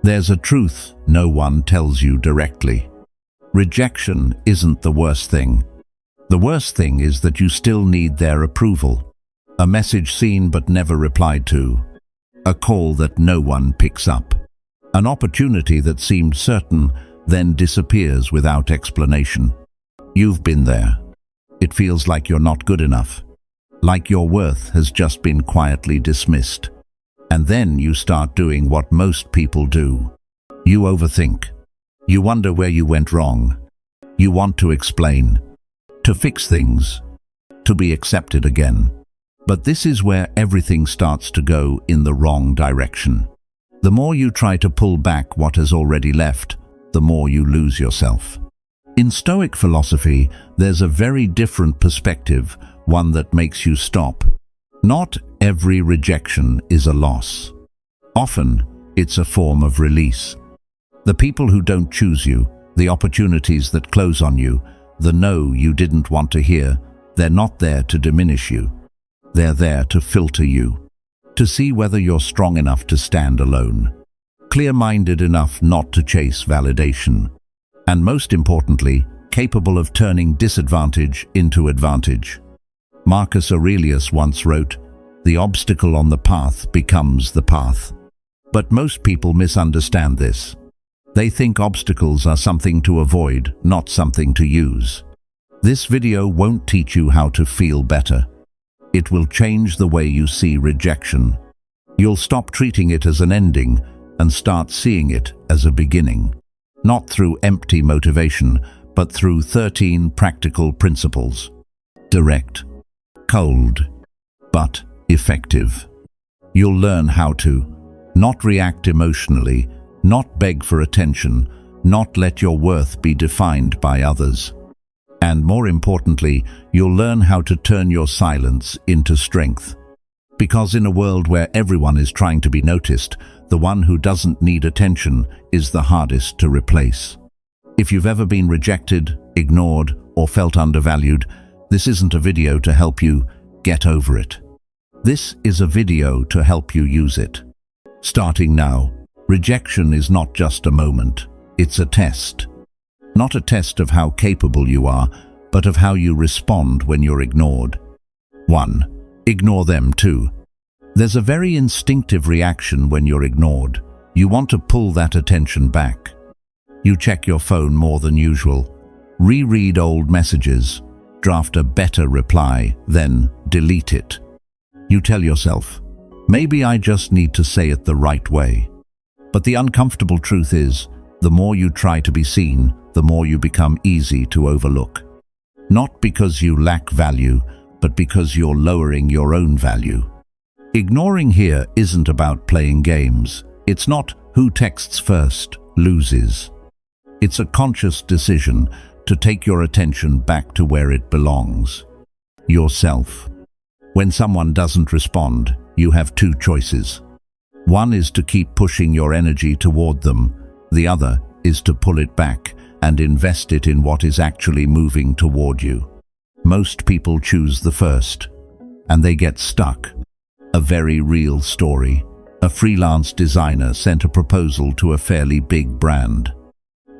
There's a truth no one tells you directly. Rejection isn't the worst thing. The worst thing is that you still need their approval. A message seen but never replied to. A call that no one picks up. An opportunity that seemed certain, then disappears without explanation. You've been there. It feels like you're not good enough. Like your worth has just been quietly dismissed. And then you start doing what most people do. You overthink. You wonder where you went wrong. You want to explain. To fix things. To be accepted again. But this is where everything starts to go in the wrong direction. The more you try to pull back what has already left, the more you lose yourself. In Stoic philosophy, there's a very different perspective, one that makes you stop. Not every rejection is a loss. Often, it's a form of release. The people who don't choose you, the opportunities that close on you, the no you didn't want to hear, they're not there to diminish you. They're there to filter you, to see whether you're strong enough to stand alone, clear-minded enough not to chase validation, and most importantly, capable of turning disadvantage into advantage. Marcus Aurelius once wrote, "The obstacle on the path becomes the path." But most people misunderstand this. They think obstacles are something to avoid, not something to use. This video won't teach you how to feel better. It will change the way you see rejection. You'll stop treating it as an ending and start seeing it as a beginning. Not through empty motivation, but through 13 practical principles. Direct, cold, but effective. You'll learn how to not react emotionally, not beg for attention, not let your worth be defined by others. And more importantly, you'll learn how to turn your silence into strength. Because in a world where everyone is trying to be noticed, the one who doesn't need attention is the hardest to replace. If you've ever been rejected, ignored, or felt undervalued, this isn't a video to help you get over it. This is a video to help you use it. Starting now, rejection is not just a moment, it's a test. Not a test of how capable you are, but of how you respond when you're ignored. 1. Ignore them too. There's a very instinctive reaction when you're ignored. You want to pull that attention back. You check your phone more than usual, reread old messages, draft a better reply, then delete it. You tell yourself, maybe I just need to say it the right way. But the uncomfortable truth is, the more you try to be seen, the more you become easy to overlook. Not because you lack value, but because you're lowering your own value. Ignoring here isn't about playing games. It's not who texts first loses. It's a conscious decision to take your attention back to where it belongs. Yourself. When someone doesn't respond, you have two choices. One is to keep pushing your energy toward them. The other is to pull it back and invest it in what is actually moving toward you. Most people choose the first, and they get stuck. A very real story. A freelance designer sent a proposal to a fairly big brand.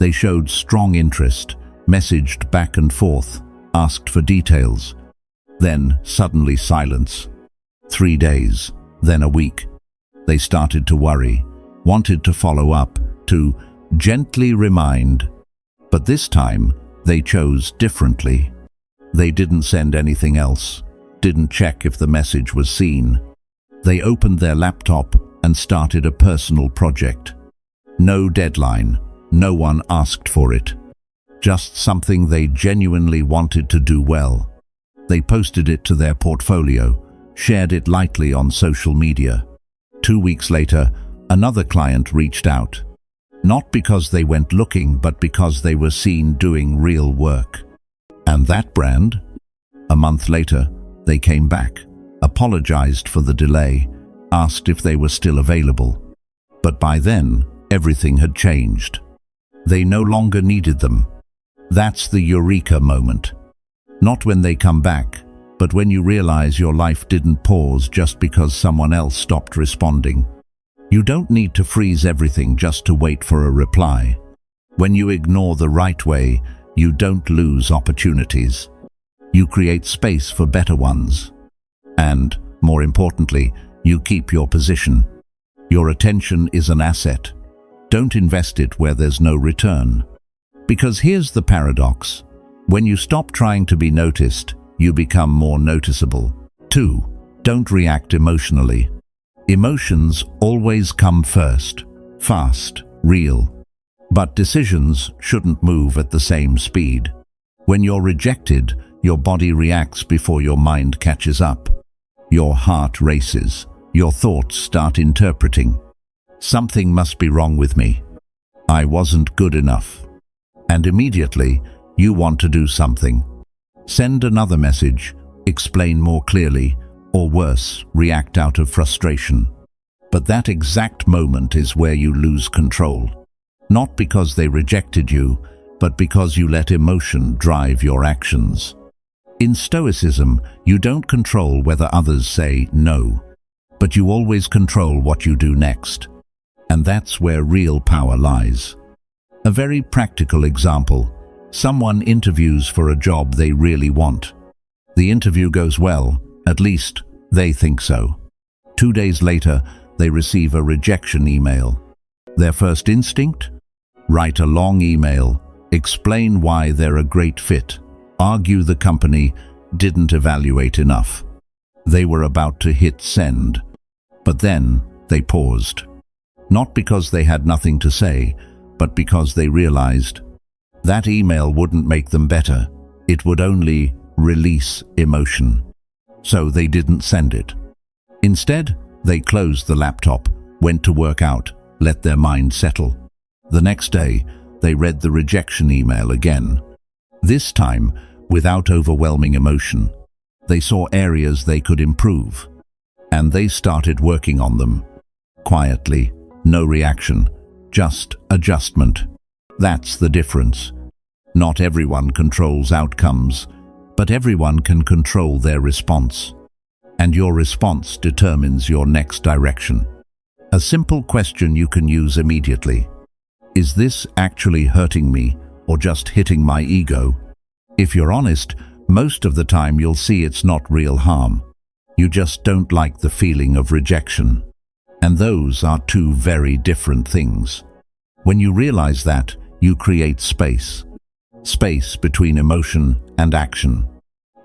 They showed strong interest, messaged back and forth, asked for details. Then suddenly silence. 3 days, then a week. They started to worry, wanted to follow up, to gently remind. But this time, they chose differently. They didn't send anything else, didn't check if the message was seen. They opened their laptop and started a personal project. No deadline, no one asked for it. Just something they genuinely wanted to do well. They posted it to their portfolio, shared it lightly on social media. 2 weeks later, another client reached out. Not because they went looking, but because they were seen doing real work. And that brand? A month later, they came back, apologized for the delay, asked if they were still available. But by then, everything had changed. They no longer needed them. That's the eureka moment. Not when they come back, but when you realize your life didn't pause just because someone else stopped responding. You don't need to freeze everything just to wait for a reply. When you ignore the right way, you don't lose opportunities. You create space for better ones. And, more importantly, you keep your position. Your attention is an asset. Don't invest it where there's no return. Because here's the paradox. When you stop trying to be noticed, you become more noticeable. 2. Don't react emotionally. Emotions always come first, fast, real. But decisions shouldn't move at the same speed. When you're rejected, your body reacts before your mind catches up. Your heart races. Your thoughts start interpreting. Something must be wrong with me. I wasn't good enough. And immediately, you want to do something. Send another message, explain more clearly, or worse, react out of frustration. But that exact moment is where you lose control. Not because they rejected you, but because you let emotion drive your actions. In Stoicism, you don't control whether others say no, but you always control what you do next. And that's where real power lies. A very practical example. Someone interviews for a job they really want. The interview goes well, at least they think so. 2 days later, they receive a rejection email. Their first instinct? Write a long email, explain why they're a great fit, argue the company didn't evaluate enough. They were about to hit send. But then they paused. Not because they had nothing to say, but because they realized that email wouldn't make them better. It would only release emotion. So they didn't send it. Instead, they closed the laptop, went to work out, let their mind settle. The next day, they read the rejection email again. This time, without overwhelming emotion, they saw areas they could improve. And they started working on them. Quietly, no reaction, just adjustment. That's the difference. Not everyone controls outcomes, but everyone can control their response. And your response determines your next direction. A simple question you can use immediately. Is this actually hurting me or just hitting my ego? If you're honest, most of the time you'll see it's not real harm. You just don't like the feeling of rejection. And those are two very different things. When you realize that, you create space. Space between emotion and action.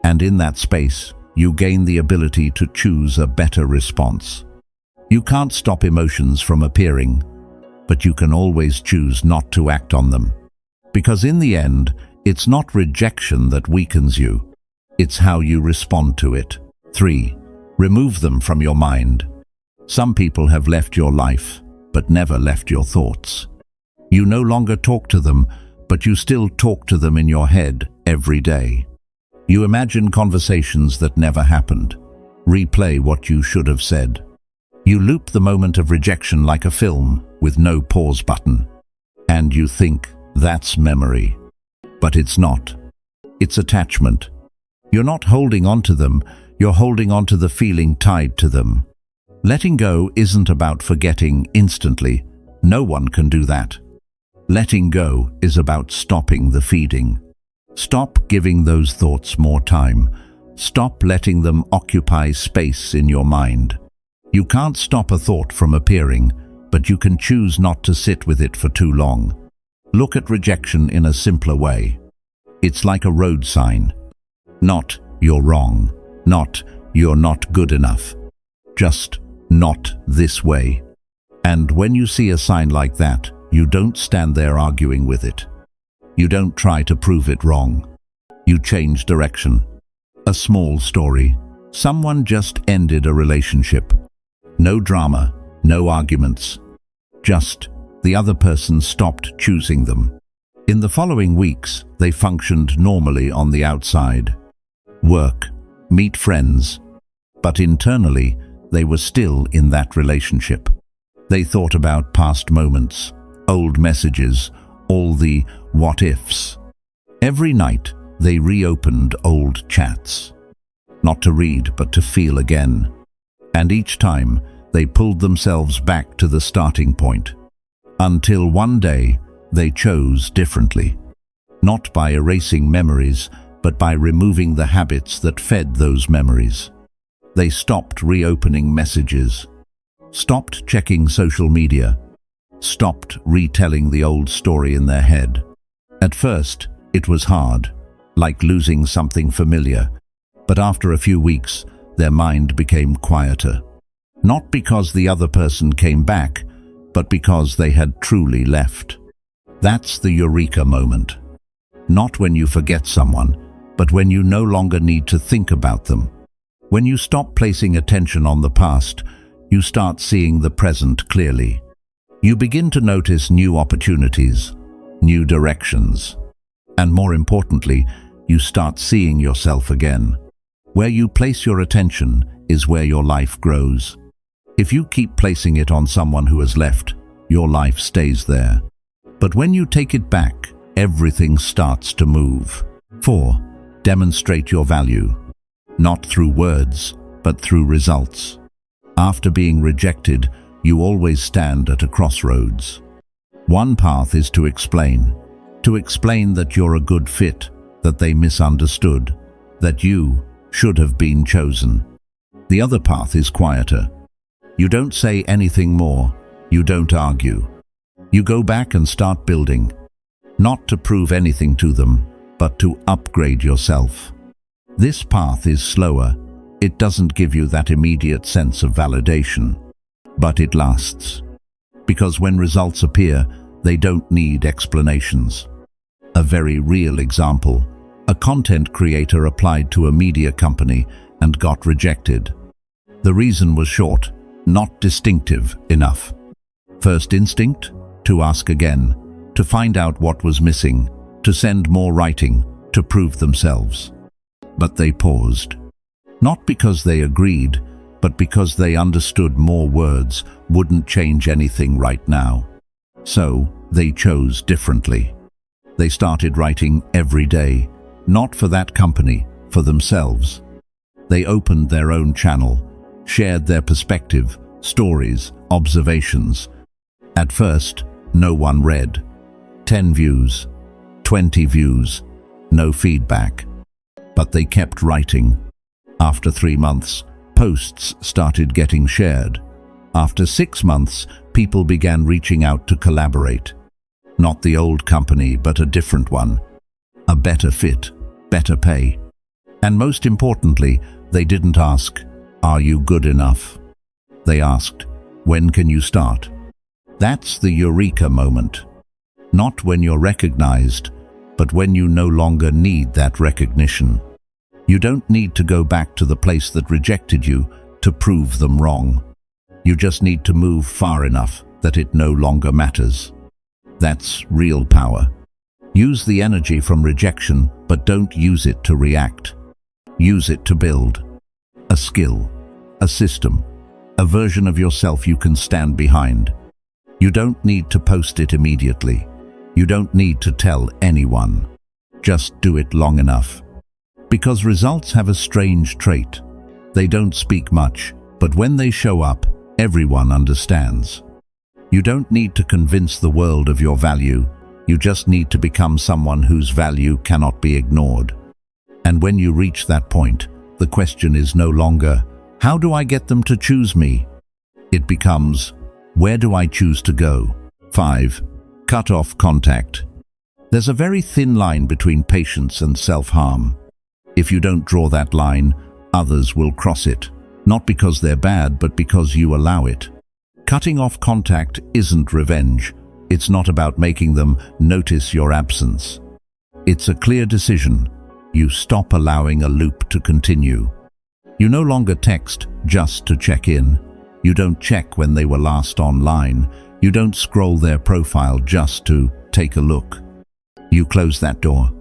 And in that space, you gain the ability to choose a better response. You can't stop emotions from appearing, but you can always choose not to act on them. Because in the end, it's not rejection that weakens you. It's how you respond to it. 3. Remove them from your mind. Some people have left your life, but never left your thoughts. You no longer talk to them, but you still talk to them in your head every day. You imagine conversations that never happened. Replay what you should have said. You loop the moment of rejection like a film with no pause button. And you think that's memory. But it's not. It's attachment. You're not holding on to them, you're holding on to the feeling tied to them. Letting go isn't about forgetting instantly. No one can do that. Letting go is about stopping the feeding. Stop giving those thoughts more time. Stop letting them occupy space in your mind. You can't stop a thought from appearing, but you can choose not to sit with it for too long. Look at rejection in a simpler way. It's like a road sign. Not, you're wrong. Not, you're not good enough. Just, not this way. And when you see a sign like that, you don't stand there arguing with it. You don't try to prove it wrong. You change direction. A small story. Someone just ended a relationship. No drama, no arguments. Just, the other person stopped choosing them. In the following weeks, they functioned normally on the outside. Work, meet friends. But internally, they were still in that relationship. They thought about past moments, old messages, all the what-ifs. Every night, they reopened old chats. Not to read, but to feel again. And each time, They pulled themselves back to the starting point. Until one day, they chose differently. Not by erasing memories, but by removing the habits that fed those memories. They stopped reopening messages, stopped checking social media, stopped retelling the old story in their head. At first, it was hard, like losing something familiar, but after a few weeks, their mind became quieter. Not because the other person came back, but because they had truly left. That's the eureka moment. Not when you forget someone, but when you no longer need to think about them. When you stop placing attention on the past, you start seeing the present clearly. You begin to notice new opportunities, new directions, and more importantly, you start seeing yourself again. Where you place your attention is where your life grows. If you keep placing it on someone who has left, your life stays there. But when you take it back, everything starts to move. 4. Demonstrate your value. Not through words, but through results. After being rejected, you always stand at a crossroads. One path is to explain that you're a good fit, that they misunderstood, that you should have been chosen. The other path is quieter. You don't say anything more, you don't argue. You go back and start building, not to prove anything to them, but to upgrade yourself. This path is slower. It doesn't give you that immediate sense of validation, but it lasts. Because when results appear, they don't need explanations. A very real example: a content creator applied to a media company and got rejected. The reason was short, not distinctive enough. First instinct? To ask again, to find out what was missing, to send more writing, to prove themselves. But they paused. Not because they agreed, but because they understood more words wouldn't change anything right now. So, they chose differently. They started writing every day, not for that company, for themselves. They opened their own channel, shared their perspective, stories, observations. At first, no one read. 10 views, 20 views, no feedback. But they kept writing. After 3 months, posts started getting shared. After 6 months, people began reaching out to collaborate. Not the old company, but a different one. A better fit, better pay. And most importantly, they didn't ask, "Are you good enough?" They asked, "When can you start?" That's the eureka moment. Not when you're recognized, but when you no longer need that recognition. You don't need to go back to the place that rejected you to prove them wrong. You just need to move far enough that it no longer matters. That's real power. Use the energy from rejection, but don't use it to react. Use it to build. A skill, a system, a version of yourself you can stand behind. You don't need to post it immediately. You don't need to tell anyone. Just do it long enough. Because results have a strange trait. They don't speak much, but when they show up, everyone understands. You don't need to convince the world of your value. You just need to become someone whose value cannot be ignored. And when you reach that point, the question is no longer, "How do I get them to choose me?" It becomes, "Where do I choose to go?" 5. Cut off contact. There's a very thin line between patience and self-harm. If you don't draw that line, others will cross it. Not because they're bad, but because you allow it. Cutting off contact isn't revenge. It's not about making them notice your absence. It's a clear decision. You stop allowing a loop to continue. You no longer text just to check in. You don't check when they were last online. You don't scroll their profile just to take a look. You close that door.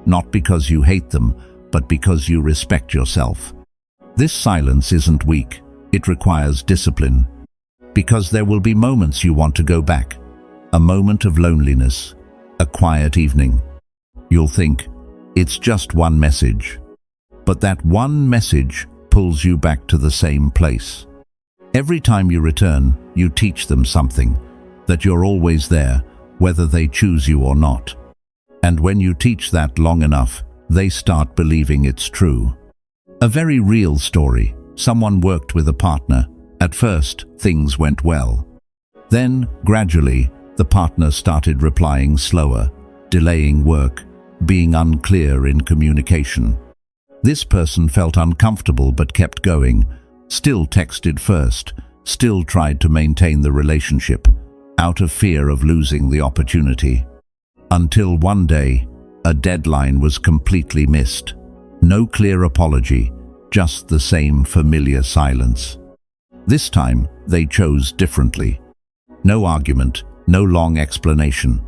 Not because you hate them, but because you respect yourself. This silence isn't weak. It requires discipline. Because there will be moments you want to go back. A moment of loneliness. A quiet evening. You'll think, it's just one message. But that one message pulls you back to the same place. Every time you return, you teach them something, that you're always there, whether they choose you or not. And when you teach that long enough, they start believing it's true. A very real story. Someone worked with a partner. At first, things went well. Then, gradually, the partner started replying slower, delaying work, being unclear in communication. This person felt uncomfortable but kept going, still texted first, still tried to maintain the relationship, out of fear of losing the opportunity. Until one day, a deadline was completely missed. No clear apology, just the same familiar silence. This time, they chose differently. No argument, no long explanation.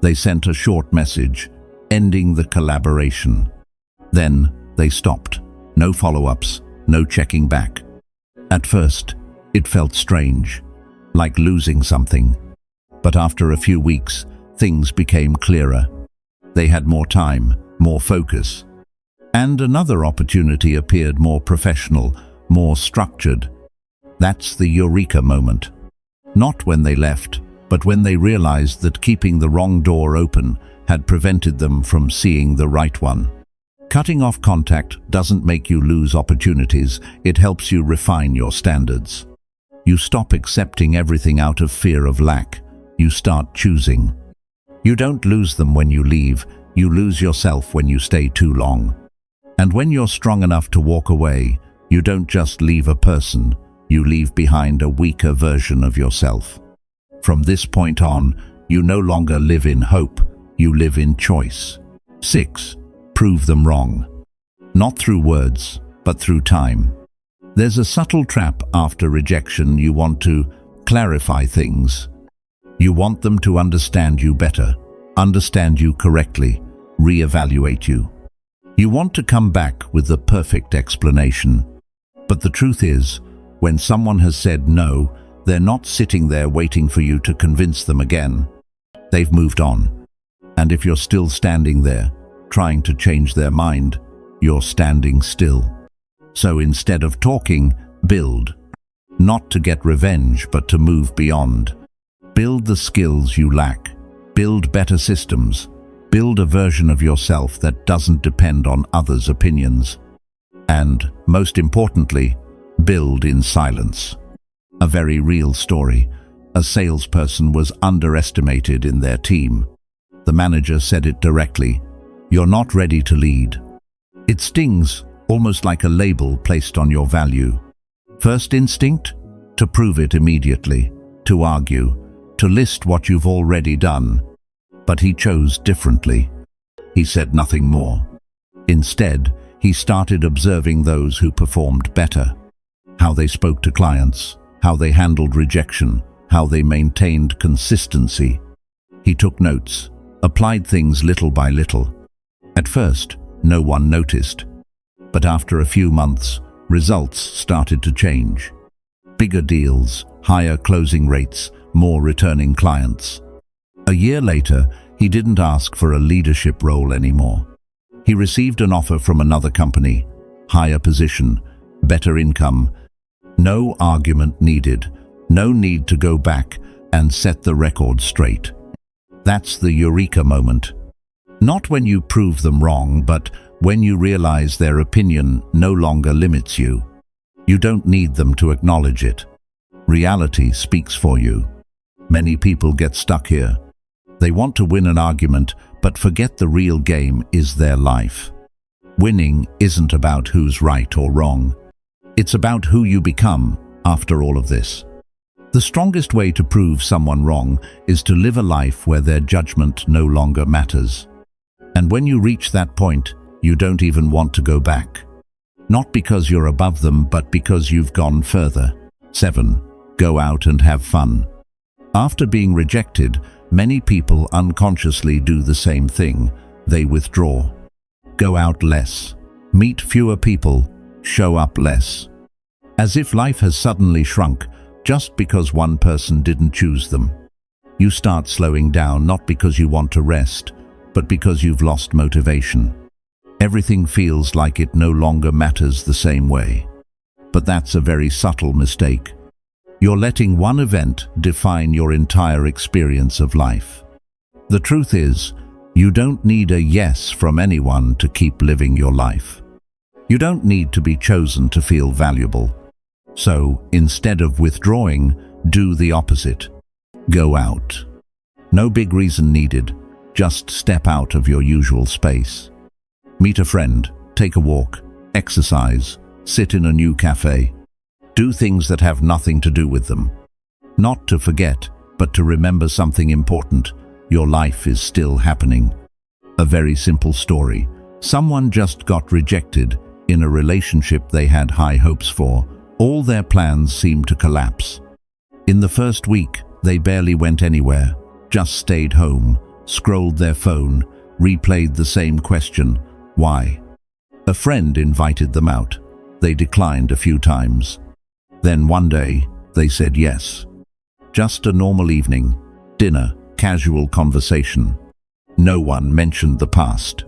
They sent a short message, ending the collaboration. Then, they stopped. No follow-ups, no checking back. At first, it felt strange, like losing something. But after a few weeks, things became clearer. They had more time, more focus. And another opportunity appeared, more professional, more structured. That's the eureka moment. Not when they left, but when they realized that keeping the wrong door open had prevented them from seeing the right one. Cutting off contact doesn't make you lose opportunities, it helps you refine your standards. You stop accepting everything out of fear of lack. You start choosing. You don't lose them when you leave, you lose yourself when you stay too long. And when you're strong enough to walk away, you don't just leave a person, you leave behind a weaker version of yourself. From this point on, you no longer live in hope, you live in choice. 6. Prove them wrong. Not through words, but through time. There's a subtle trap after rejection. You want to clarify things. You want them to understand you better, understand you correctly, reevaluate you. You want to come back with the perfect explanation. But the truth is, when someone has said no, they're not sitting there waiting for you to convince them again. They've moved on. And if you're still standing there, trying to change their mind, you're standing still. So instead of talking, build. Not to get revenge, but to move beyond. Build the skills you lack. Build better systems. Build a version of yourself that doesn't depend on others' opinions. And, most importantly, build in silence. A very real story. A salesperson was underestimated in their team. The manager said it directly. You're not ready to lead. It stings, almost like a label placed on your value. First instinct? To prove it immediately, to argue, to list what you've already done. But he chose differently. He said nothing more. Instead, he started observing those who performed better. How they spoke to clients, how they handled rejection, how they maintained consistency. He took notes, applied things little by little. At first, no one noticed. But after a few months, results started to change. Bigger deals, higher closing rates, more returning clients. A year later, he didn't ask for a leadership role anymore. He received an offer from another company, higher position, better income. No argument needed, no need to go back and set the record straight. That's the eureka moment. Not when you prove them wrong, but when you realize their opinion no longer limits you. You don't need them to acknowledge it. Reality speaks for you. Many people get stuck here. They want to win an argument, but forget the real game is their life. Winning isn't about who's right or wrong. It's about who you become after all of this. The strongest way to prove someone wrong is to live a life where their judgment no longer matters. And when you reach that point, you don't even want to go back. Not because you're above them, but because you've gone further. 7. Go out and have fun. After being rejected, many people unconsciously do the same thing. They withdraw. Go out less. Meet fewer people. Show up less. As if life has suddenly shrunk just because one person didn't choose them. You start slowing down not because you want to rest, but because you've lost motivation. Everything feels like it no longer matters the same way. But that's a very subtle mistake. You're letting one event define your entire experience of life. The truth is, you don't need a yes from anyone to keep living your life. You don't need to be chosen to feel valuable. So, instead of withdrawing, do the opposite. Go out. No big reason needed, just step out of your usual space. Meet a friend, take a walk, exercise, sit in a new cafe. Do things that have nothing to do with them. Not to forget, but to remember something important. Your life is still happening. A very simple story. Someone just got rejected in a relationship they had high hopes for. All their plans seemed to collapse. In the first week, they barely went anywhere, just stayed home, scrolled their phone, replayed the same question, why? A friend invited them out. They declined a few times. Then one day, they said yes. Just a normal evening, dinner, casual conversation. No one mentioned the past.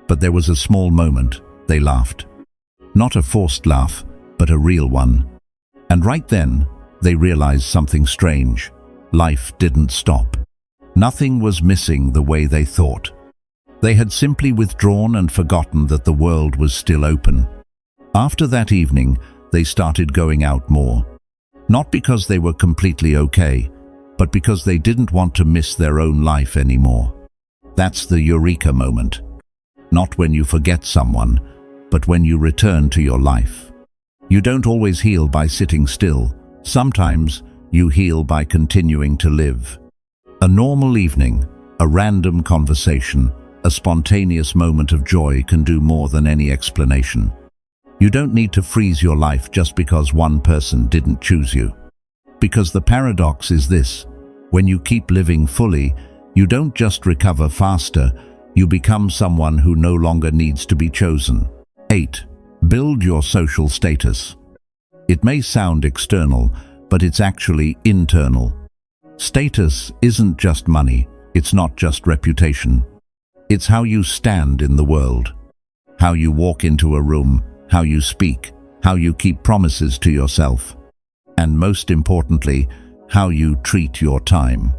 But there was a small moment, they laughed. Not a forced laugh, but a real one. And right then, they realized something strange. Life didn't stop. Nothing was missing the way they thought. They had simply withdrawn and forgotten that the world was still open. After that evening, they started going out more. Not because they were completely okay, but because they didn't want to miss their own life anymore. That's the eureka moment. Not when you forget someone, but when you return to your life. You don't always heal by sitting still. Sometimes you heal by continuing to live. A normal evening, a random conversation, a spontaneous moment of joy can do more than any explanation. You don't need to freeze your life just because one person didn't choose you. Because the paradox is this: when you keep living fully, you don't just recover faster, you become someone who no longer needs to be chosen. 8. Build your social status. It may sound external, but it's actually internal. Status isn't just money, it's not just reputation. It's how you stand in the world, how you walk into a room, how you speak, how you keep promises to yourself, and most importantly, how you treat your time.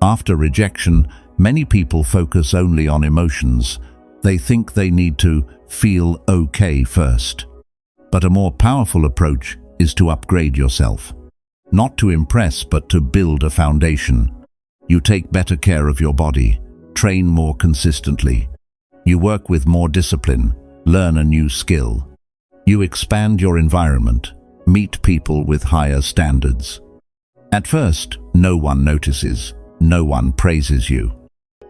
After rejection, many people focus only on emotions. They think they need to feel okay first. But a more powerful approach is to upgrade yourself. Not to impress, but to build a foundation. You take better care of your body, train more consistently. You work with more discipline, learn a new skill. You expand your environment, meet people with higher standards. At first, no one notices, no one praises you.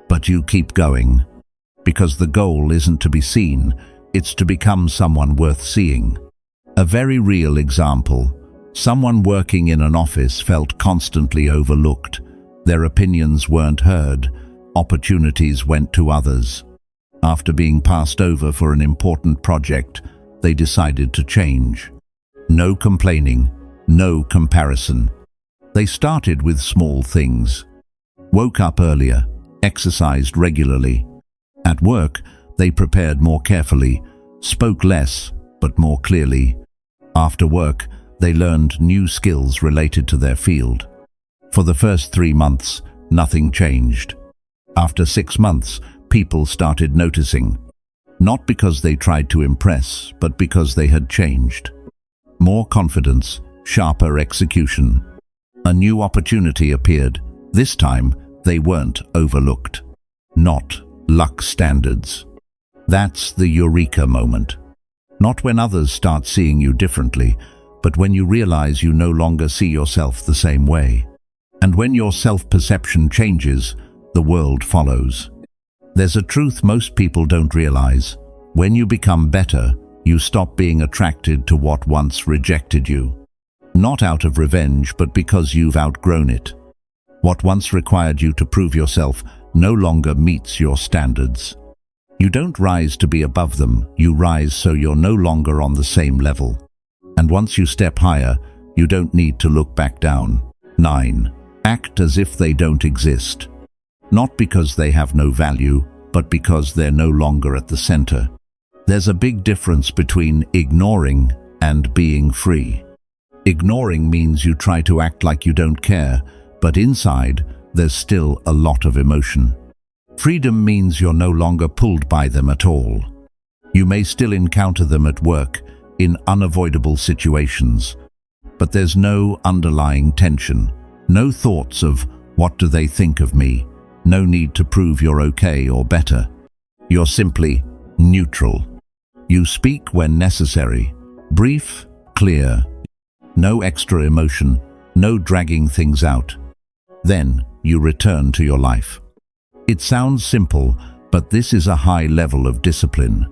But you keep going, because the goal isn't to be seen, it's to become someone worth seeing. A very real example: someone working in an office felt constantly overlooked. Their opinions weren't heard, opportunities went to others. After being passed over for an important project, they decided to change. No complaining, no comparison. They started with small things. Woke up earlier, exercised regularly. At work, they prepared more carefully, spoke less, but more clearly. After work, they learned new skills related to their field. For the first 3 months, nothing changed. After 6 months, people started noticing. Not because they tried to impress, but because they had changed. More confidence, sharper execution. A new opportunity appeared. This time, they weren't overlooked. Not luck standards. That's the eureka moment. Not when others start seeing you differently, but when you realize you no longer see yourself the same way. And when your self-perception changes, the world follows. There's a truth most people don't realize. When you become better, you stop being attracted to what once rejected you. Not out of revenge, but because you've outgrown it. What once required you to prove yourself no longer meets your standards. You don't rise to be above them, you rise so you're no longer on the same level. And once you step higher, you don't need to look back down. 9. Act as if they don't exist. Not because they have no value, but because they're no longer at the center. There's a big difference between ignoring and being free. Ignoring means you try to act like you don't care, but inside, there's still a lot of emotion. Freedom means you're no longer pulled by them at all. You may still encounter them at work, in unavoidable situations, but there's no underlying tension, no thoughts of, what do they think of me? No need to prove you're okay or better. You're simply neutral. You speak when necessary, brief, clear, no extra emotion, no dragging things out. Then you return to your life. It sounds simple, but this is a high level of discipline.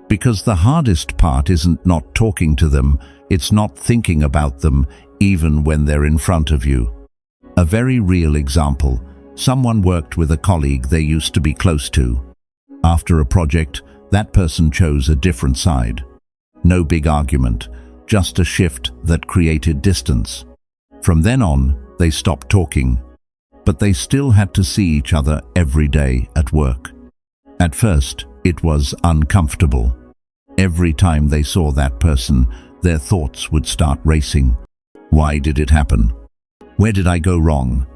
Because the hardest part isn't not talking to them, it's not thinking about them, even when they're in front of you. A very real example. Someone worked with a colleague they used to be close to. After a project, that person chose a different side. No big argument, just a shift that created distance. From then on, they stopped talking, but they still had to see each other every day at work. At first, it was uncomfortable. Every time they saw that person, their thoughts would start racing. Why did it happen? Where did I go wrong?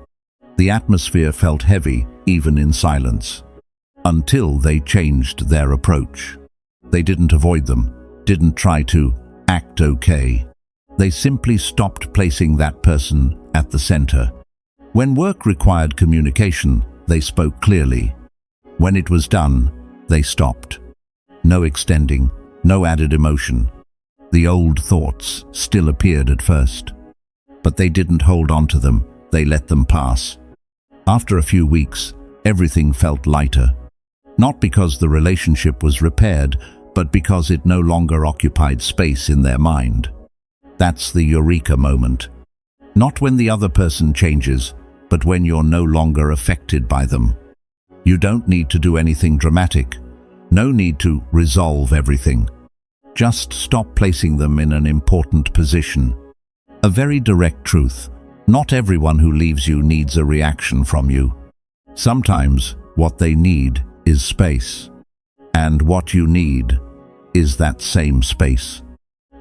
The atmosphere felt heavy, even in silence. Until they changed their approach. They didn't avoid them, didn't try to act okay. They simply stopped placing that person at the center. When work required communication, they spoke clearly. When it was done, they stopped. No extending, no added emotion. The old thoughts still appeared at first. But they didn't hold on to them, they let them pass. After a few weeks, everything felt lighter. Not because the relationship was repaired, but because it no longer occupied space in their mind. That's the eureka moment. Not when the other person changes, but when you're no longer affected by them. You don't need to do anything dramatic. No need to resolve everything. Just stop placing them in an important position. A very direct truth. Not everyone who leaves you needs a reaction from you. Sometimes what they need is space. And what you need is that same space.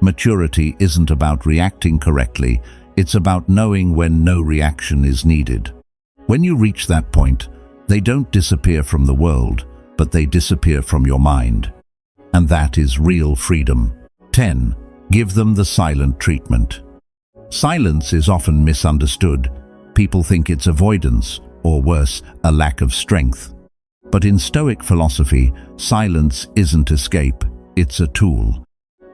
Maturity isn't about reacting correctly, it's about knowing when no reaction is needed. When you reach that point, they don't disappear from the world, but they disappear from your mind. And that is real freedom. 10. Give them the silent treatment. Silence is often misunderstood. People think it's avoidance, or worse, a lack of strength. But in Stoic philosophy, silence isn't escape, it's a tool.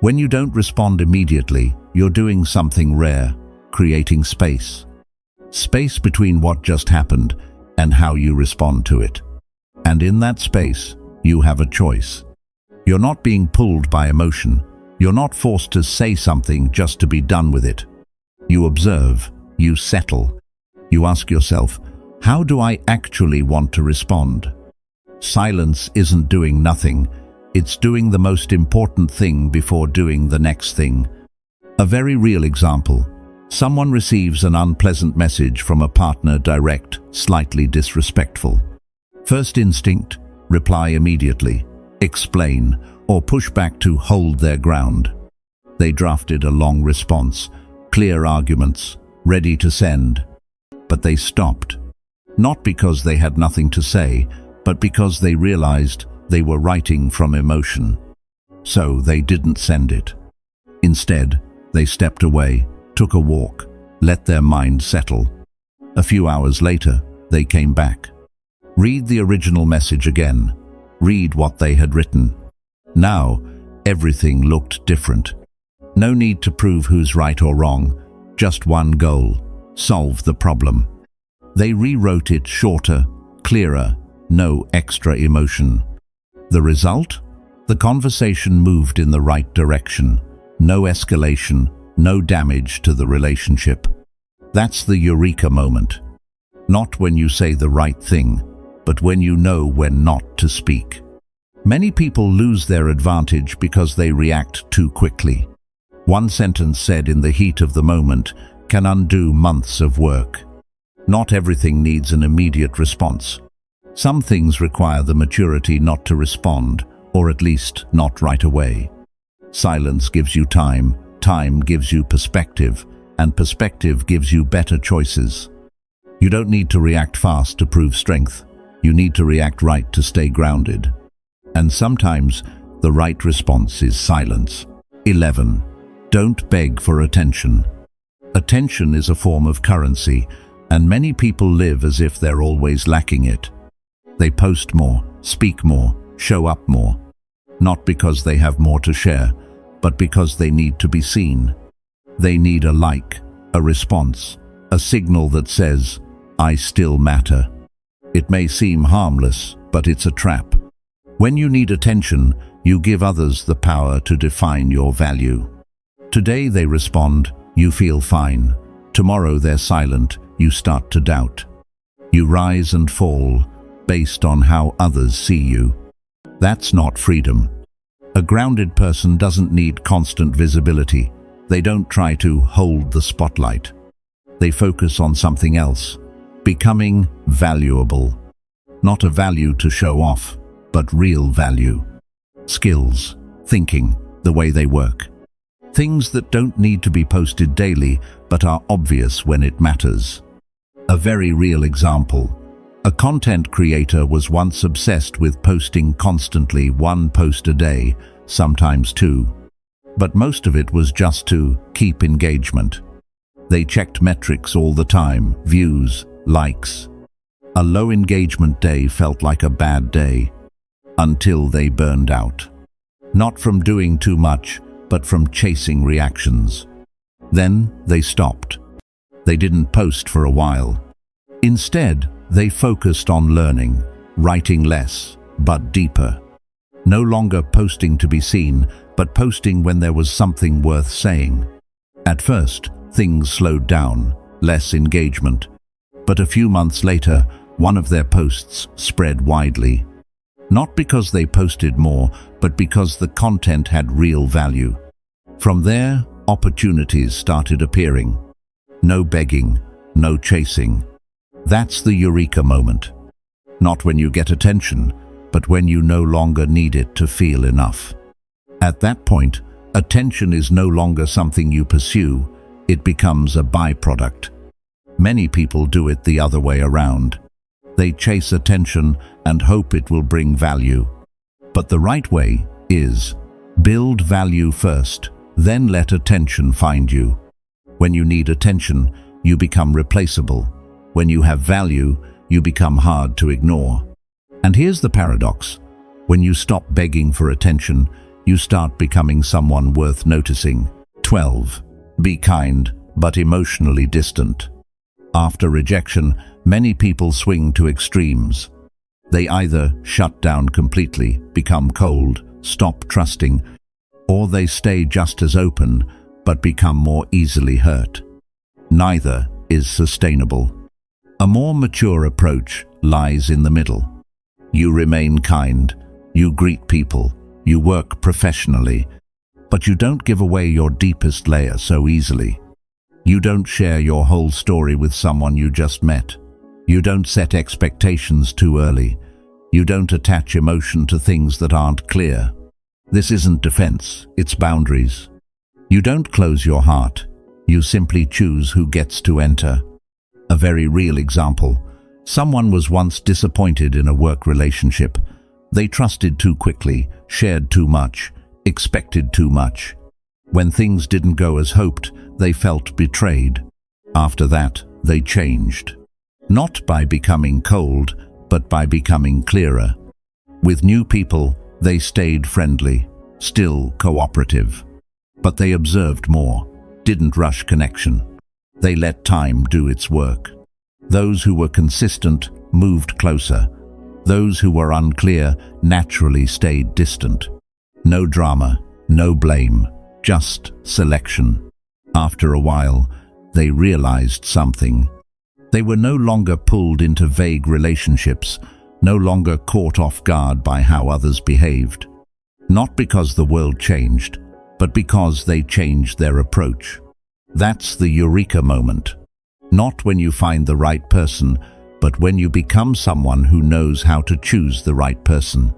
When you don't respond immediately, you're doing something rare, creating space. Space between what just happened and how you respond to it. And in that space, you have a choice. You're not being pulled by emotion. You're not forced to say something just to be done with it. You observe, you settle. You ask yourself, how do I actually want to respond? Silence isn't doing nothing. It's doing the most important thing before doing the next thing. A very real example. Someone receives an unpleasant message from a partner, direct, slightly disrespectful. First instinct, reply immediately, explain, or push back to hold their ground. They drafted a long response, clear arguments, ready to send. But they stopped. Not because they had nothing to say, but because they realized they were writing from emotion. So they didn't send it. Instead, they stepped away, took a walk, let their mind settle. A few hours later, they came back. Read the original message again. Read what they had written. Now, everything looked different. No need to prove who's right or wrong, just one goal: solve the problem. They rewrote it shorter, clearer, no extra emotion. The result? The conversation moved in the right direction. No escalation, no damage to the relationship. That's the eureka moment. Not when you say the right thing, but when you know when not to speak. Many people lose their advantage because they react too quickly. One sentence said in the heat of the moment can undo months of work. Not everything needs an immediate response. Some things require the maturity not to respond, or at least not right away. Silence gives you time, time gives you perspective, and perspective gives you better choices. You don't need to react fast to prove strength. You need to react right to stay grounded. And sometimes the right response is silence. 11. Don't beg for attention. Attention is a form of currency, and many people live as if they're always lacking it. They post more, speak more, show up more, not because they have more to share, but because they need to be seen. They need a like, a response, a signal that says, "I still matter." It may seem harmless, but it's a trap. When you need attention, you give others the power to define your value. Today they respond, you feel fine. Tomorrow they're silent, you start to doubt. You rise and fall based on how others see you. That's not freedom. A grounded person doesn't need constant visibility. They don't try to hold the spotlight. They focus on something else, becoming valuable. Not a value to show off, but real value. Skills, thinking, the way they work. Things that don't need to be posted daily, but are obvious when it matters. A very real example. A content creator was once obsessed with posting constantly, 1 post a day, sometimes 2. But most of it was just to keep engagement. They checked metrics all the time, views, likes. A low engagement day felt like a bad day, until they burned out. Not from doing too much, but from chasing reactions. Then they stopped. They didn't post for a while. Instead, they focused on learning, writing less, but deeper. No longer posting to be seen, but posting when there was something worth saying. At first, things slowed down, less engagement. But a few months later, one of their posts spread widely. Not because they posted more, but because the content had real value. From there, opportunities started appearing. No begging, no chasing. That's the eureka moment. Not when you get attention, but when you no longer need it to feel enough. At that point, attention is no longer something you pursue, it becomes a byproduct. Many people do it the other way around. They chase attention and hope it will bring value. But the right way is, build value first, then let attention find you. When you need attention, you become replaceable. When you have value, you become hard to ignore. And here's the paradox. When you stop begging for attention, you start becoming someone worth noticing. 12. Be kind, but emotionally distant. After rejection, many people swing to extremes. They either shut down completely, become cold, stop trusting, or they stay just as open, but become more easily hurt. Neither is sustainable. A more mature approach lies in the middle. You remain kind, you greet people, you work professionally, but you don't give away your deepest layer so easily. You don't share your whole story with someone you just met. You don't set expectations too early. You don't attach emotion to things that aren't clear. This isn't defense, it's boundaries. You don't close your heart. You simply choose who gets to enter. A very real example. Someone was once disappointed in a work relationship. They trusted too quickly, shared too much, expected too much. When things didn't go as hoped, they felt betrayed. After that, they changed. Not by becoming cold, but by becoming clearer. With new people, they stayed friendly, still cooperative. But they observed more, didn't rush connection. They let time do its work. Those who were consistent moved closer. Those who were unclear naturally stayed distant. No drama, no blame, just selection. After a while, they realized something. They were no longer pulled into vague relationships, no longer caught off guard by how others behaved. Not because the world changed, but because they changed their approach. That's the eureka moment. Not when you find the right person, but when you become someone who knows how to choose the right person.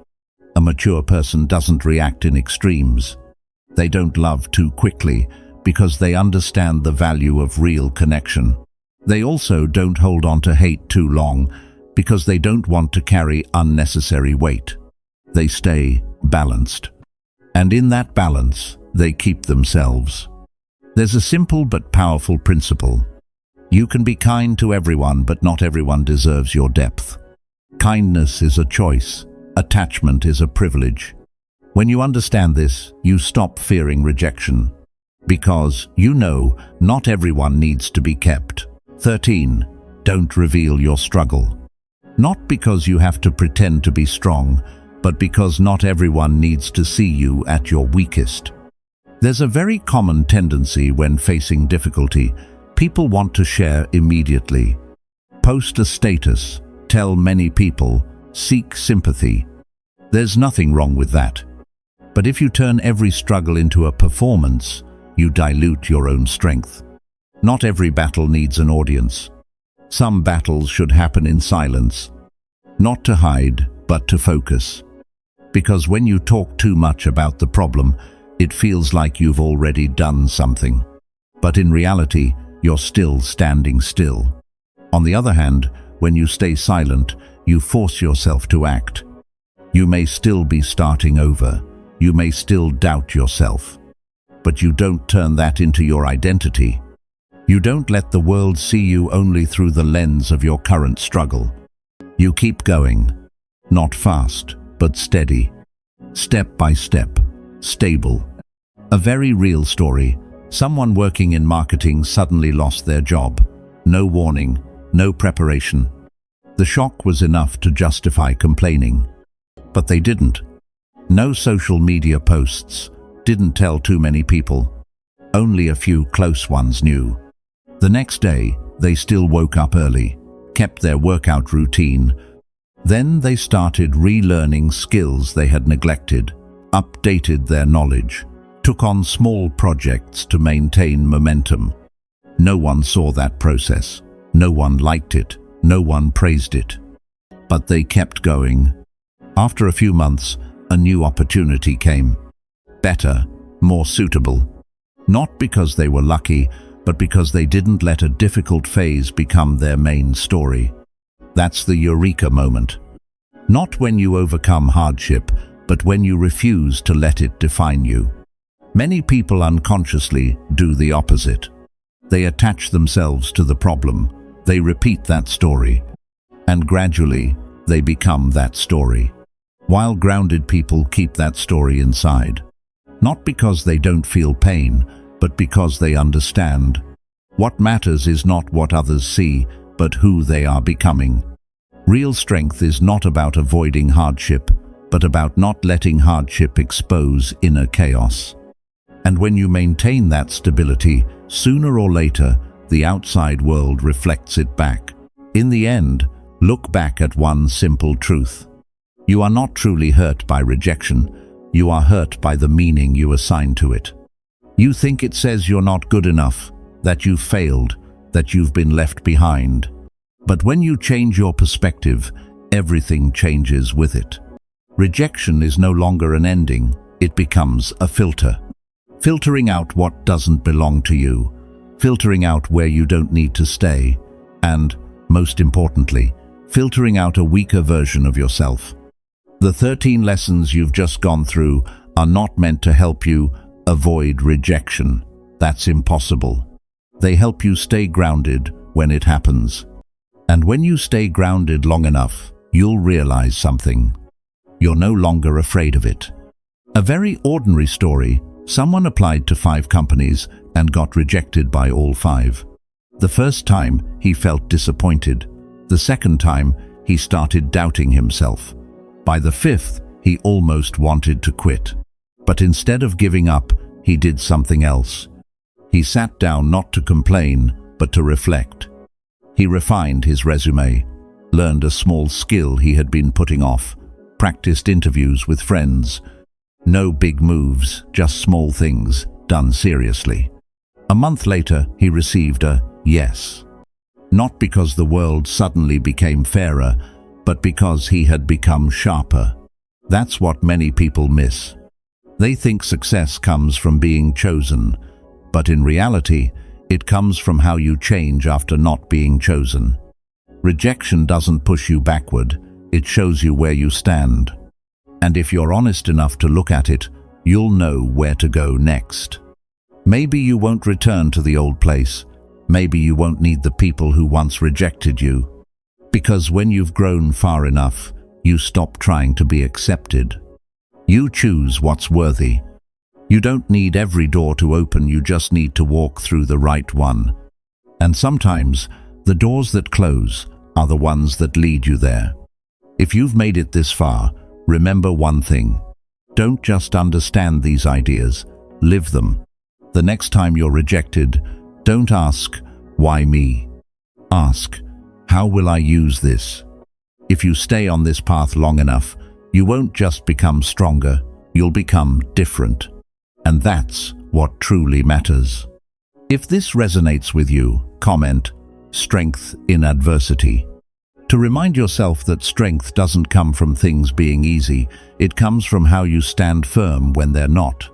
A mature person doesn't react in extremes. They don't love too quickly, because they understand the value of real connection. They also don't hold on to hate too long because they don't want to carry unnecessary weight. They stay balanced. And in that balance, they keep themselves. There's a simple but powerful principle. You can be kind to everyone, but not everyone deserves your depth. Kindness is a choice. Attachment is a privilege. When you understand this, you stop fearing rejection. Because you know not everyone needs to be kept. 13. Don't reveal your struggle. Not because you have to pretend to be strong, but because not everyone needs to see you at your weakest. There's a very common tendency when facing difficulty. People want to share immediately. Post a status, tell many people, seek sympathy. There's nothing wrong with that. But if you turn every struggle into a performance, you dilute your own strength. Not every battle needs an audience. Some battles should happen in silence. Not to hide, but to focus. Because when you talk too much about the problem, it feels like you've already done something. But in reality, you're still standing still. On the other hand, when you stay silent, you force yourself to act. You may still be starting over. You may still doubt yourself. But you don't turn that into your identity. You don't let the world see you only through the lens of your current struggle. You keep going. Not fast, but steady. Step by step. Stable. A very real story. Someone working in marketing suddenly lost their job. No warning, no preparation. The shock was enough to justify complaining. But they didn't. No social media posts. Didn't tell too many people. Only a few close ones knew. The next day, they still woke up early, kept their workout routine. Then they started relearning skills they had neglected, updated their knowledge, took on small projects to maintain momentum. No one saw that process. No one liked it. No one praised it. But they kept going. After a few months, a new opportunity came. Better, more suitable. Not because they were lucky, but because they didn't let a difficult phase become their main story. That's the eureka moment. Not when you overcome hardship, but when you refuse to let it define you. Many people unconsciously do the opposite. They attach themselves to the problem. They repeat that story. And gradually, they become that story. While grounded people keep that story inside. Not because they don't feel pain, but because they understand. What matters is not what others see, but who they are becoming. Real strength is not about avoiding hardship, but about not letting hardship expose inner chaos. And when you maintain that stability, sooner or later, the outside world reflects it back. In the end, look back at one simple truth. You are not truly hurt by rejection. You are hurt by the meaning you assign to it. You think it says you're not good enough, that you've failed, that you've been left behind. But when you change your perspective, everything changes with it. Rejection is no longer an ending, it becomes a filter. Filtering out what doesn't belong to you, filtering out where you don't need to stay, and, most importantly, filtering out a weaker version of yourself. The 13 lessons you've just gone through are not meant to help you avoid rejection. That's impossible. They help you stay grounded when it happens. And when you stay grounded long enough, you'll realize something. You're no longer afraid of it. A very ordinary story. Someone applied to 5 companies and got rejected by all 5. The first time, he felt disappointed. The second time, he started doubting himself. By the 5th, he almost wanted to quit. But instead of giving up, he did something else. He sat down not to complain, but to reflect. He refined his resume, learned a small skill he had been putting off, practiced interviews with friends. No big moves, just small things, done seriously. A month later, he received a yes. Not because the world suddenly became fairer, but because he had become sharper. That's what many people miss. They think success comes from being chosen, But in reality, it comes from how you change after not being chosen. Rejection doesn't push you backward, it shows you where you stand. And if you're honest enough to look at it, you'll know where to go next. Maybe you won't return to the old place. Maybe you won't need the people who once rejected you. Because when you've grown far enough, you stop trying to be accepted. You choose what's worthy. You don't need every door to open, you just need to walk through the right one. And sometimes, the doors that close are the ones that lead you there. If you've made it this far, remember one thing. Don't just understand these ideas, live them. The next time you're rejected, don't ask, "Why me?" Ask, "How will I use this?" If you stay on this path long enough, you won't just become stronger, you'll become different. And that's what truly matters. If this resonates with you, comment, "Strength in adversity." To remind yourself that strength doesn't come from things being easy, it comes from how you stand firm when they're not.